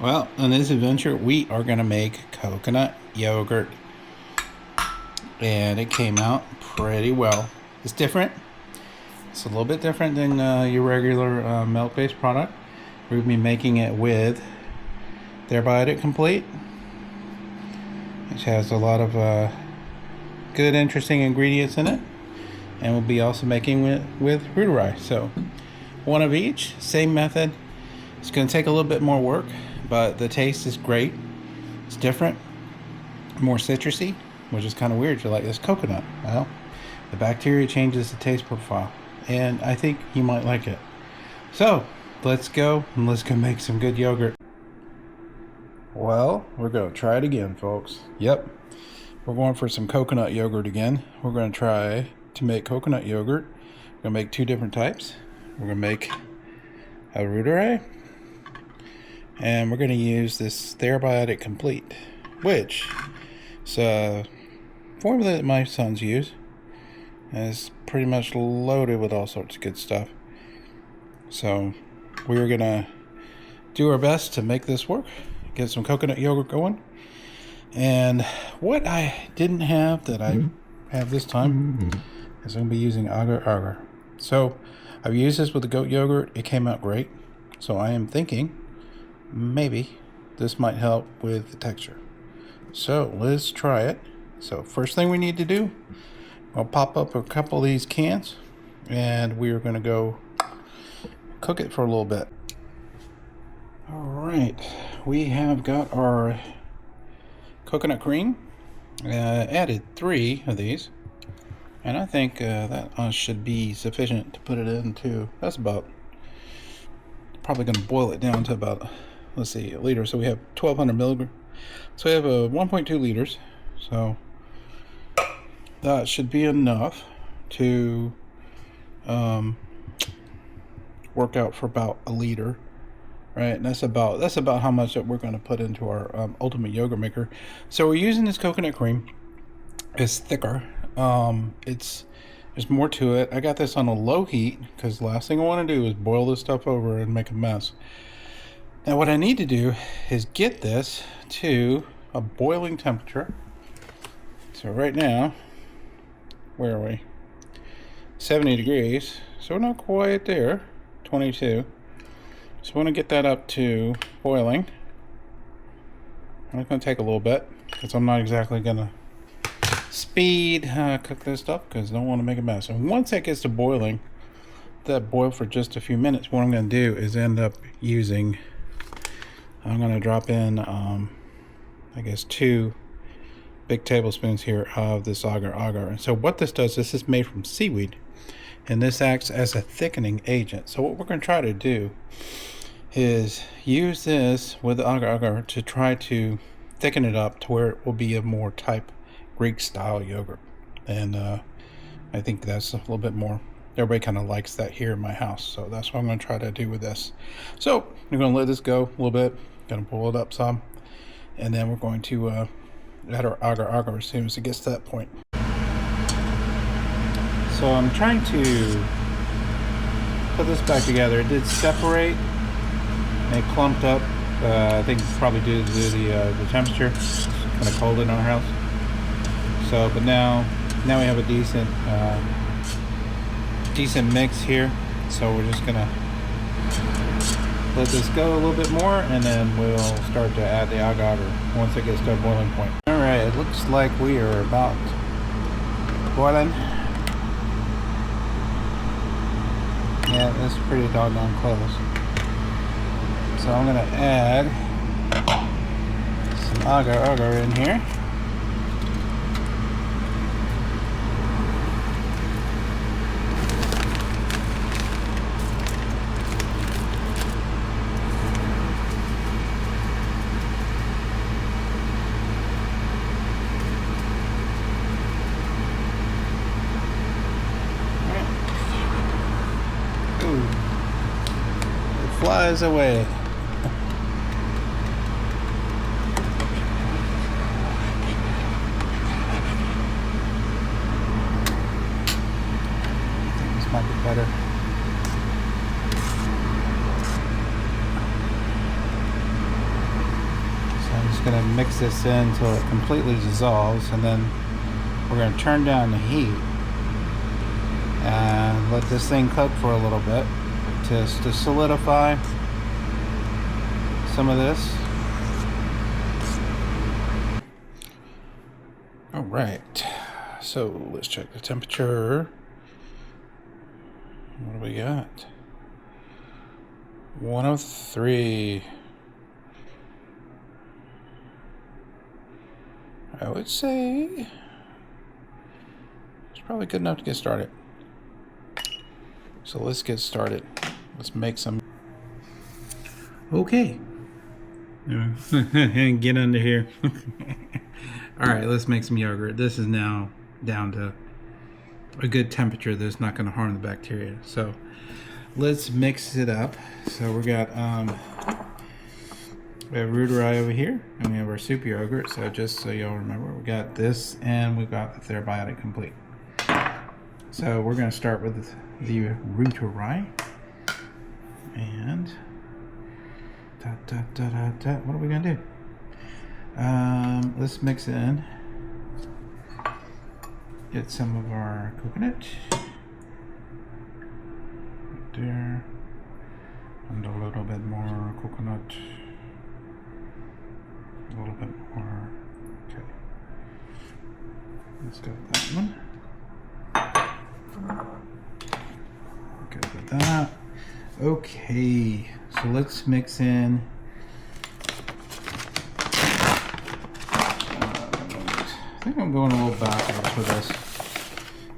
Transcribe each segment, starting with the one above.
Well, on this adventure, we are going to make coconut yogurt. And it came out pretty well. It's different. It's a little bit different than your regular milk-based product. We'll be making it with Ther-Biotic Complete, which has a lot of good, interesting ingredients in it. And we'll be also making it with reuteri. So, one of each, same method. It's going to take a little bit more work, but the taste is great. It's different, more citrusy, which is kind of weird. You're like, this coconut. Well, the bacteria changes the taste profile, and I think you might like it. So, let's go and let's go make some good yogurt. Well, we're going to try it again, folks. Yep, we're going for some coconut yogurt again. We're going to try to make coconut yogurt. We're going to make two different types. We're going to make a reuteri, and we're going to use this Ther-Biotic Complete, which is a formula that my sons use. And it's pretty much loaded with all sorts of good stuff. So we're going to do our best to make this work, get some coconut yogurt going. And what I didn't have that I have this time is I'm going to be using agar. So I've used this with the goat yogurt. It came out great. So I am thinking maybe this might help with the texture. So let's try it. So first thing we need to do, I'll pop up a couple of these cans and we are going to go cook it for a little bit. All right, we have got our coconut cream. Added 3 of these, and I think that should be sufficient to put it into. That's about, probably going to boil it down to about, let's see, a liter. So we have 1200 milligrams. So we have 1.2 liters. So that should be enough to work out for about a liter, right? And that's about how much that we're going to put into our ultimate yogurt maker. So we're using this coconut cream. It's thicker. There's more to it. I got this on a low heat because the last thing I want to do is boil this stuff over and make a mess. Now what I need to do is get this to a boiling temperature. So right now, where are we? 70 degrees. So we're not quite there. 22. So I want to get that up to boiling. It's going to take a little bit because I'm not exactly going to speed cook this stuff because I don't want to make a mess. And once that gets to boiling, that boil for just a few minutes, what I'm going to do is end up using, I'm going to drop in I guess 2 big tablespoons here of this agar. And so what this does, this is made from seaweed, and this acts as a thickening agent. So what we're going to try to do is use this with the agar to try to thicken it up to where it will be a more type Greek style yogurt. And I think that's a little bit more, everybody kind of likes that here in my house. So that's what I'm going to try to do with this. So we're going to let this go a little bit, going to pull it up some, and then we're going to add our agar as soon as it gets to that point. So I'm trying to put this back together. It did separate and it clumped up. I think probably due to the temperature. It's kind of cold in our house. So, but now we have a decent mix here. So we're just gonna let this go a little bit more, and then we'll start to add the agar once it gets to a boiling point. All right, it looks like we are about boiling. Yeah, that's pretty doggone close. So I'm gonna add some agar in here. Flies away. This might be better. just going to mix this in until it completely dissolves, and then we're going to turn down the heat and let this thing cook for a little bit to solidify some of this. All right, so let's check the temperature. What do we got? 103. I would say it's probably good enough to get started. So let's get started. Let's make some. Okay. Get under here. All right, let's make some yogurt. This is now down to a good temperature that's not going to harm the bacteria. So let's mix it up. So we got we have reuteri over here, and we have our soup yogurt. So just so y'all remember, we got this, and we've got the Ther-Biotic complete. So we're going to start with the reuteri, and what are we going to do? Let's mix it in. Get some of our coconut right there, and a little bit more coconut. A little bit more. Okay. Let's go with that one. Good with that. Okay. So let's mix in. I think I'm going a little backwards with this.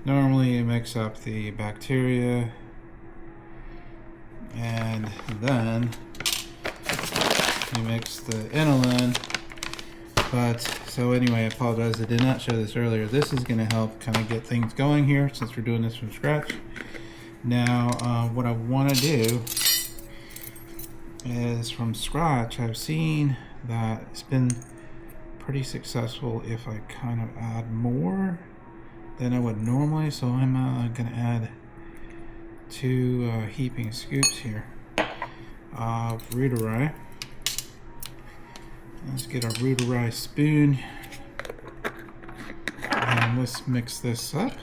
Normally you mix up the bacteria and then you mix the inulin. But so anyway, I apologize, I did not show this earlier. This is going to help kind of get things going here since we're doing this from scratch. Now what I want to do is from scratch, I've seen that it's been pretty successful if I kind of add more than I would normally. So I'm going to add 2 heaping scoops here of reuteri. Let's get our reuteri spoon, and let's mix this up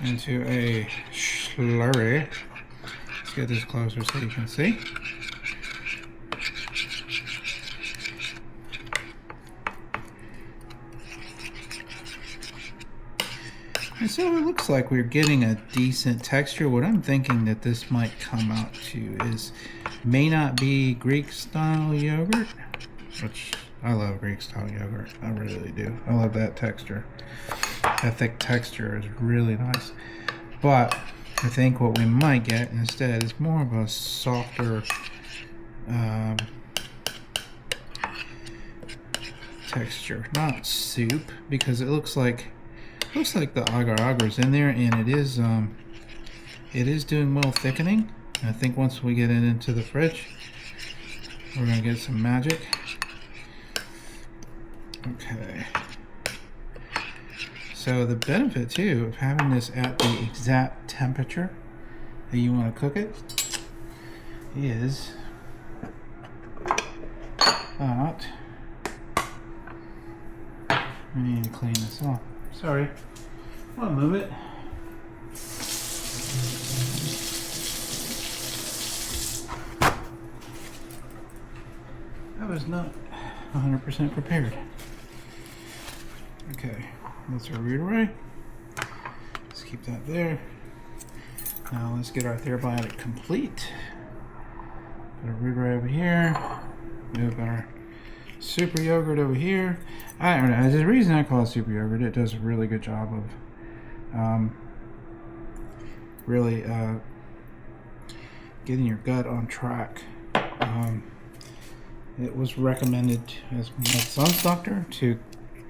into a slurry. Let's get this closer so you can see. And so it looks like we're getting a decent texture. What I'm thinking that this might come out to is may not be Greek style yogurt, which I love Greek style yogurt. I really do. I love that texture. That thick texture is really nice. But I think what we might get instead is more of a softer texture, not soup, because it looks like the agar is in there, and it is doing well thickening. I think once we get it into the fridge, we're gonna get some magic. Okay. So the benefit too of having this at the exact temperature that you want to cook it is that we need to clean this off. Sorry, I'll move it. I was not 100% prepared. Okay, that's our reuteri. Let's keep that there. Now let's get our Ther-Biotic complete. Put our reuteri over here. Move our super yogurt over here. I don't know. The reason I call it super yogurt, it does a really good job of really getting your gut on track. It was recommended as my son's doctor to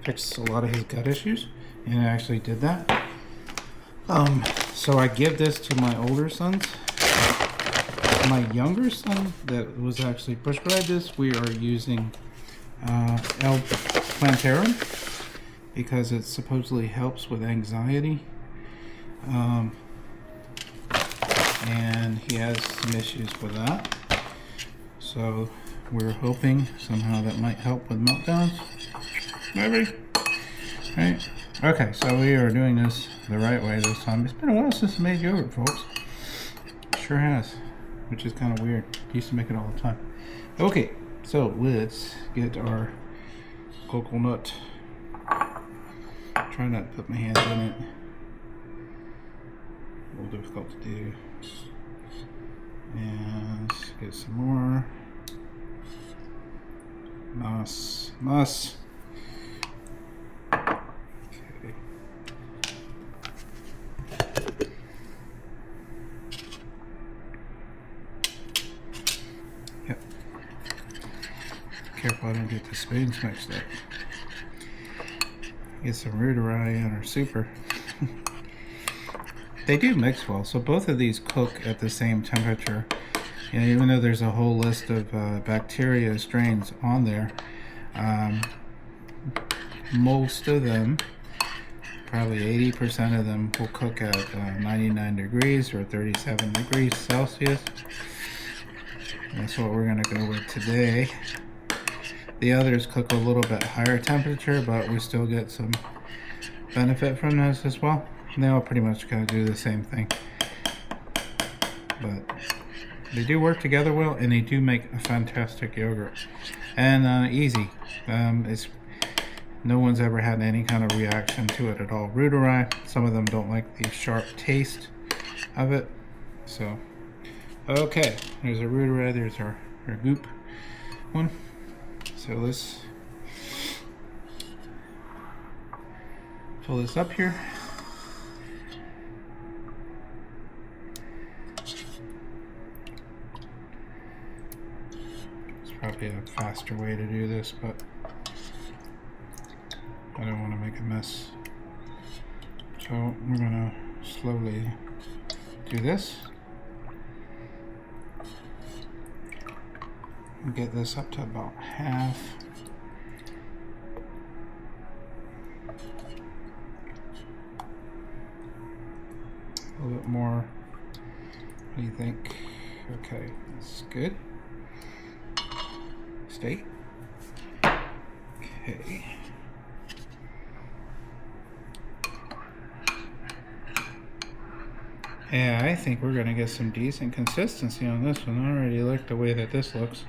fix a lot of his gut issues, and it actually did that. So I give this to my older sons. My younger son that was actually prescribed this, we are using L-Plantarum because it supposedly helps with anxiety. And he has some issues with that. So We're hoping somehow that might help with meltdowns. Maybe. Right? Okay, so we are doing this the right way this time. It's been a while since I made yogurt, folks. Sure has. Which is kind of weird. I used to make it all the time. Okay, so let's get our coconut. Try not to put my hands in it. A little difficult to do. And let's get some more. Nice. Okay. Yep. Careful I don't get the spoons mixed up. Get some reuteri in our super. They do mix well, so both of these cook at the same temperature. You know, even though there's a whole list of bacteria strains on there, most of them, probably 80% of them, will cook at 99 degrees or 37 degrees Celsius. That's what we're going to go with today. The others cook a little bit higher temperature, but we still get some benefit from those as well. And they all pretty much kind of do the same thing. But they do work together well, and they do make a fantastic yogurt. And easy. No one's ever had any kind of reaction to it at all. Reuteri, some of them don't like the sharp taste of it. So, okay, there's a reuteri, there's our goop one. So let's fill this up here. It's probably a faster way to do this, but I don't want to make a mess. So we're gonna slowly do this. Get this up to about half. A little bit more. What do you think? Okay, that's good. Stay. Okay. Yeah, I think we're gonna get some decent consistency on this one. I already like the way that this looks.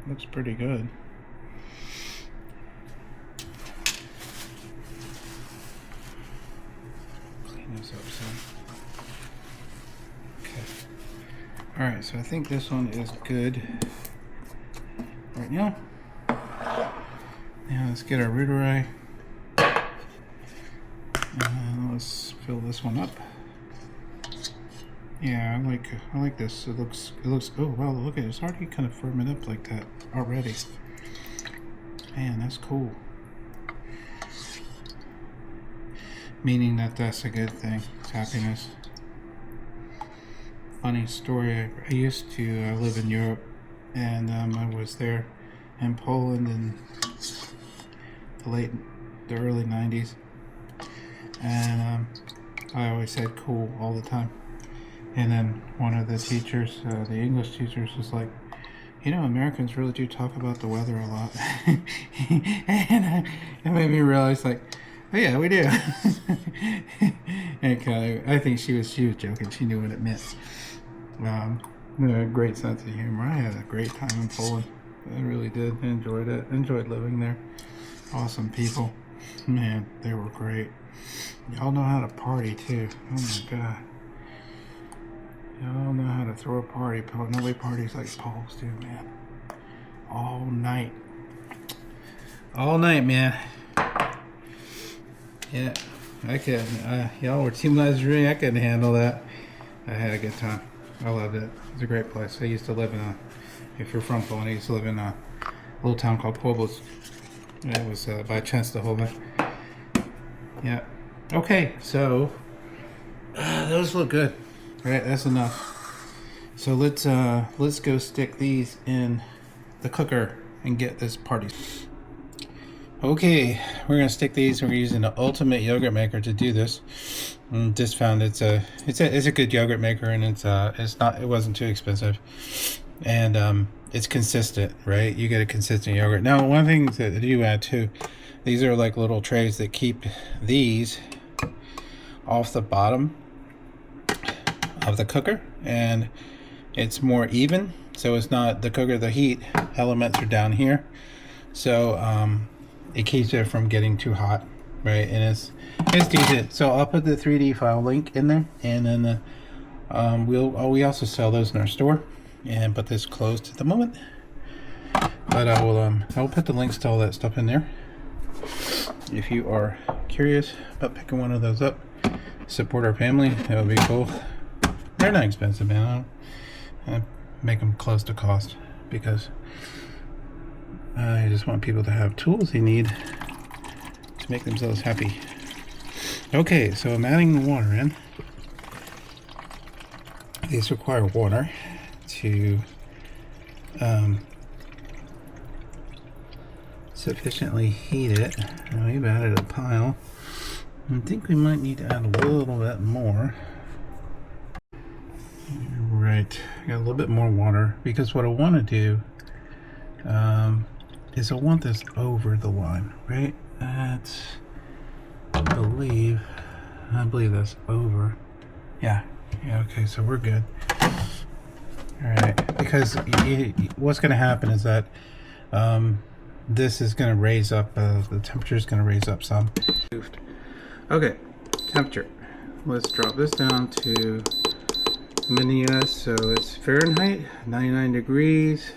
Looks pretty good. Clean this up some. Okay. Alright, so I think this one is good right now. Now let's get our reuteri. Let's fill this one up. Yeah, I like this. It looks oh wow, look at it. It's already kind of firming up like that already. Man, that's cool. Meaning that's a good thing. It's happiness. Funny story, I used to live in Europe, and I was there in Poland in the early 90s, and I always said cool all the time. And then one of the teachers, the English teachers, was like, you know, Americans really do talk about the weather a lot. And it made me realize, like, oh yeah, we do. And I think she was joking. She knew what it meant. A great sense of humor. I had a great time in Poland. I really did. I enjoyed it. Enjoyed living there. Awesome people. Man, they were great. Y'all know how to party too. Oh my god. Y'all know how to throw a party. Nobody parties like Poles do, man. All night. All night, man. Yeah, I couldn't. Y'all were too much for me. I couldn't handle that. I had a good time. I loved it. It was a great place. I used to live in if you're from Poland, I used to live in a little town called Koblenz. It was by Częstochowa. Yeah. Okay, so those look good. All right, that's enough. So let's go stick these in the cooker and get this party. Okay, we're gonna stick these. We're using the Ultimate Yogurt Maker to do this. Just found it's a good yogurt maker, and it wasn't too expensive. and it's consistent, right? You get a consistent yogurt. Now, one thing that you add too, these are like little trays that keep these off the bottom of the cooker, and it's more even, so it's not the cooker, the heat elements are down here, so it keeps it from getting too hot, right? And it's decent. So I'll put the 3D file link in there, and then we also sell those in our store, but this closed at the moment, but I'll put the links to all that stuff in there if you are curious about picking one of those up. Support our family, that would be cool. They're not expensive, man. I make them close to cost because I just want people to have tools they need to make themselves happy. Okay, so I'm adding the water in. These require water to sufficiently heat it. We've added a pile. I think we might need to add a little bit more. Right, got a little bit more water because what I want to do is I want this over the line, right? That's, I believe that's over. Yeah, okay, so we're good. All right, because what's going to happen is that this is going to raise up, the temperature is going to raise up some. Okay, temperature. Let's drop this down to US, so it's Fahrenheit, 99 degrees.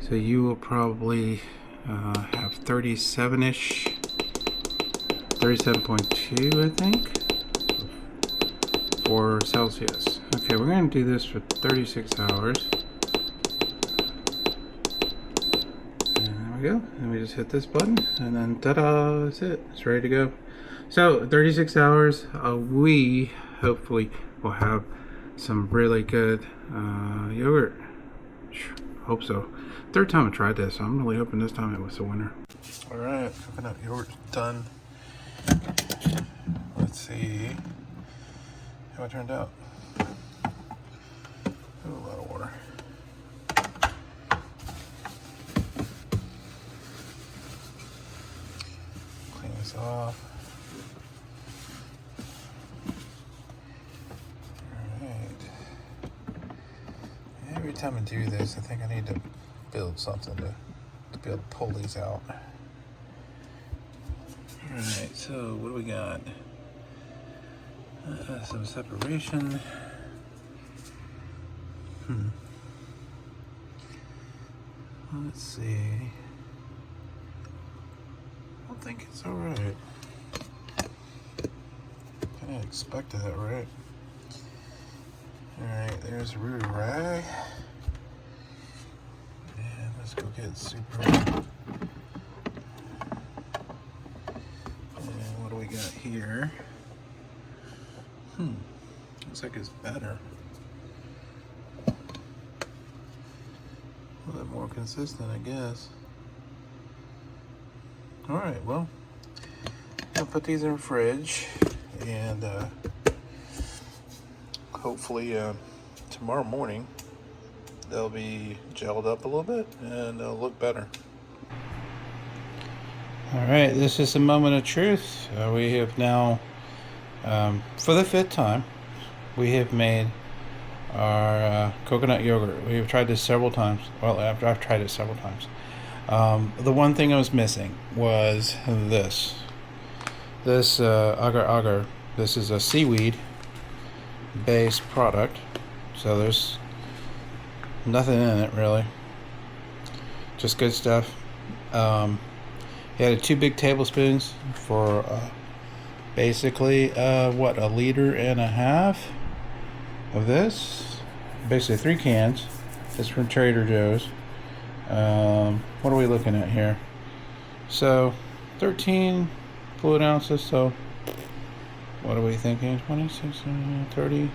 So you will probably have 37-ish, 37.2, I think, for Celsius. Okay, we're going to do this for 36 hours. And there we go. And we just hit this button, and then ta-da, that's it. It's ready to go. So 36 hours, we hopefully will have some really good yogurt. Hope so. Third time I tried this, so I'm really hoping this time it was a winner. All right, coconut yogurt's done. Let's see how it turned out. Oh, a lot of water. Clean this off. Every time I do this, I think I need to build something to be able to pull these out. Alright, so what do we got? Some separation. Let's see. I don't think it's alright. Kinda expected that, right? Alright, there's a reuteri. And let's go get super. And what do we got here? Looks like it's better. A little bit more consistent, I guess. Alright, well, I'll put these in the fridge, and hopefully tomorrow morning they'll be gelled up a little bit and they'll look better. Alright, this is the moment of truth. We have now, for the 5th time, we have made our coconut yogurt. We have tried this several times. Well, after I've tried it several times. The one thing I was missing was this. This agar. This is a seaweed based product, so there's nothing in it really, just good stuff. He added 2 big tablespoons for basically what, 1.5 liters of this, basically 3 cans. It's from Trader Joe's. What are we looking at here? So 13 fluid ounces, so what are we thinking? 26, 30.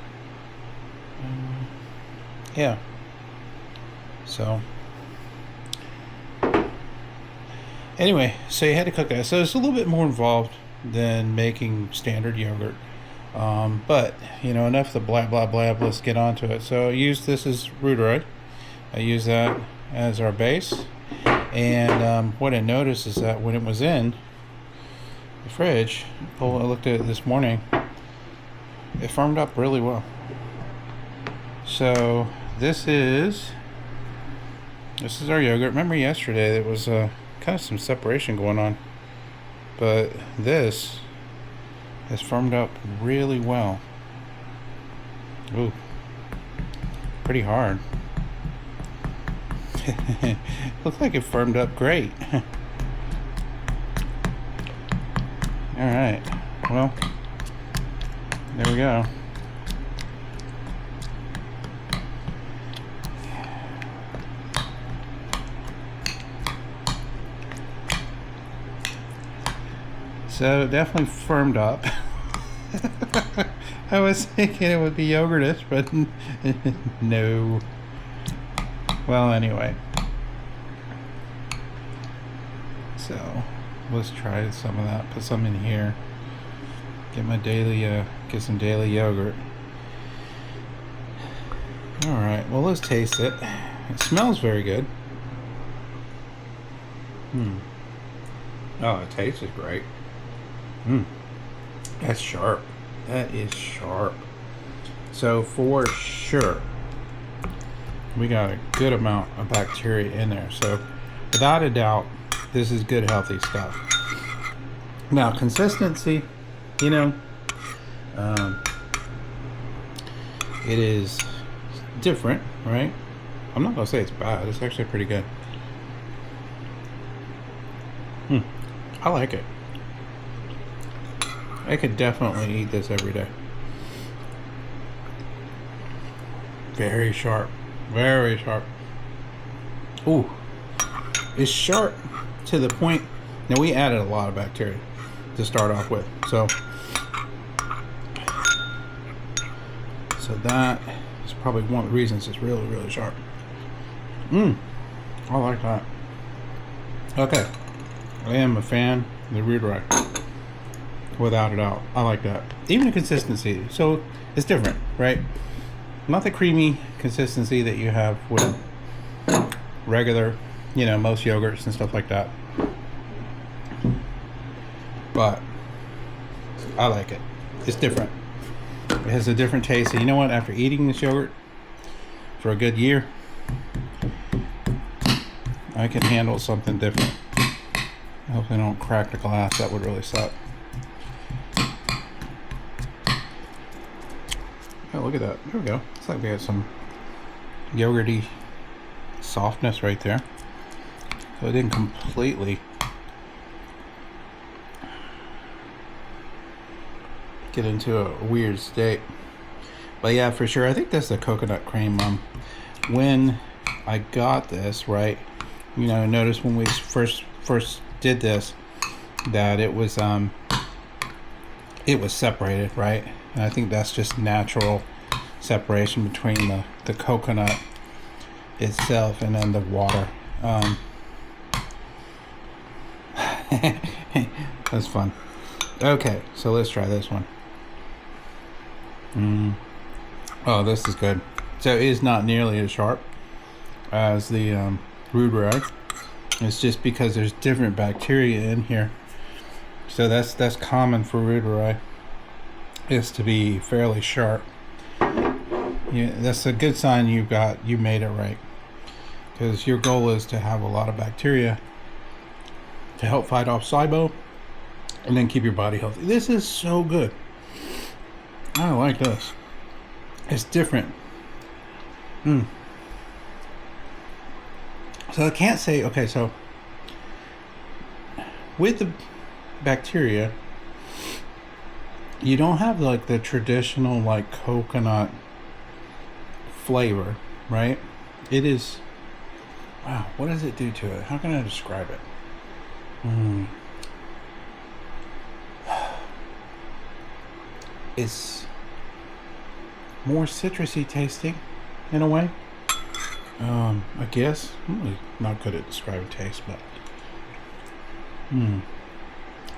Yeah. So anyway, so you had to cook that. So it's a little bit more involved than making standard yogurt. But, you know, enough of the blah, blah, blah. Let's get on to it. So I used this as reuteri. I use that as our base. And what I noticed is that when it was in the fridge, I looked at it this morning, it firmed up really well. So this is our yogurt. Remember yesterday there was kind of some separation going on, but this has firmed up really well. Ooh, pretty hard. Looks like it firmed up great. Alright, well, there we go. So it definitely firmed up. I was thinking it would be yogurtish, but no. Well, anyway. So let's try some of that. Put some in here. Get my daily, get some daily yogurt. All right. Well, let's taste it. It smells very good. Oh, it tastes great. That's sharp. That is sharp. So for sure, we got a good amount of bacteria in there. So without a doubt, this is good, healthy stuff. Now, consistency, you know, it is different, right? I'm not gonna say it's bad. It's actually pretty good. I like it. I could definitely eat this every day. Very sharp. Very sharp. Ooh. It's sharp to the point. Now, we added a lot of bacteria to start off with. So that is probably one of the reasons it's really, really sharp. I like that. Okay. I am a fan of the reuteri. Without a doubt. I like that. Even the consistency. So it's different, right? Not the creamy consistency that you have with regular, you know, most yogurts and stuff like that. But I like it. It's different. It has a different taste. And you know what? After eating this yogurt for a good year, I can handle something different. I hope they don't crack the glass. That would really suck. Oh, look at that. There we go. It's like we have some yogurty softness right there. So it didn't completely get into a weird state. But yeah, for sure. I think that's the coconut cream. When I got this, right, you know, notice when we first did this that it was separated, right? And I think that's just natural separation between the coconut itself and then the water. That's fun. Okay, so let's try this one. Oh, this is good. So it is not nearly as sharp as the reuteri. It's just because there's different bacteria in here. So that's common for reuteri, is to be fairly sharp. Yeah, that's a good sign you made it right, because your goal is to have a lot of bacteria to help fight off SIBO and then keep your body healthy. This is so good. I like this. It's different. So I can't say, okay, so with the bacteria, you don't have like the traditional like coconut flavor, right? It is, wow, what does it do to it? How can I describe it? It's more citrusy tasting in a way. I guess I'm really not good at describing taste, but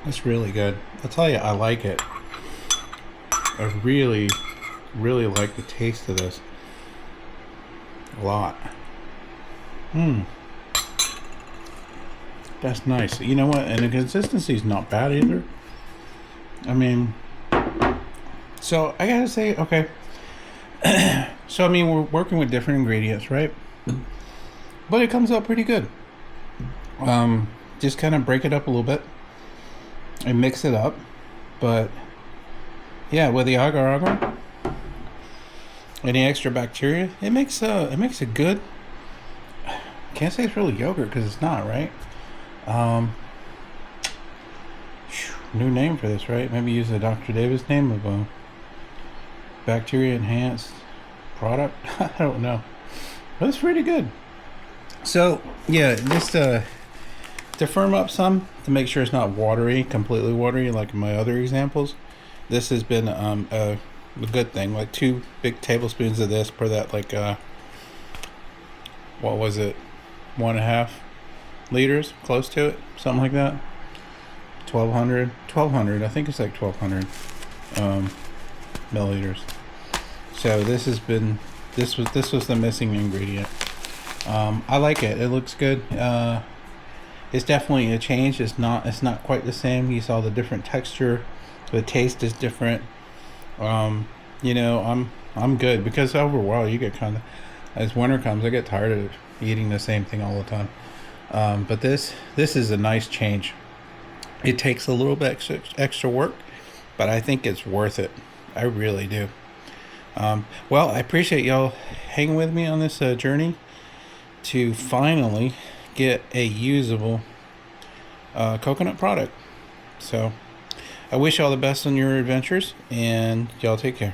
it's really good. I'll tell you, I like it. I really, really like the taste of this a lot. Mmm. That's nice. You know what? And the consistency is not bad either. I mean, so I gotta say, okay. So I mean, we're working with different ingredients, right? But it comes out pretty good. Just kind of break it up a little bit and mix it up. But yeah, with the agar any extra bacteria, it makes a good. Can't say it's really yogurt because it's not, right? New name for this, right? Maybe use the Dr. Davis name of a bacteria enhanced product. I don't know, but it's pretty good. So yeah, just to firm up some, to make sure it's not watery, completely watery like in my other examples. This has been a good thing. Like 2 big tablespoons of this per that, like what was it, 1.5 liters, close to it, something like that. 1200, I think it's like 1200 milliliters. So this has been, this was the missing ingredient. I like it. It looks good. It's definitely a change. It's not quite the same. You saw the different texture. The taste is different. You know, I'm good, because over a while you get kind of, as winter comes, I get tired of eating the same thing all the time. But this is a nice change. It takes a little bit extra work, but I think it's worth it. I really do. Well, I appreciate y'all hanging with me on this journey to finally get a usable coconut product. So I wish y'all the best on your adventures, and y'all take care.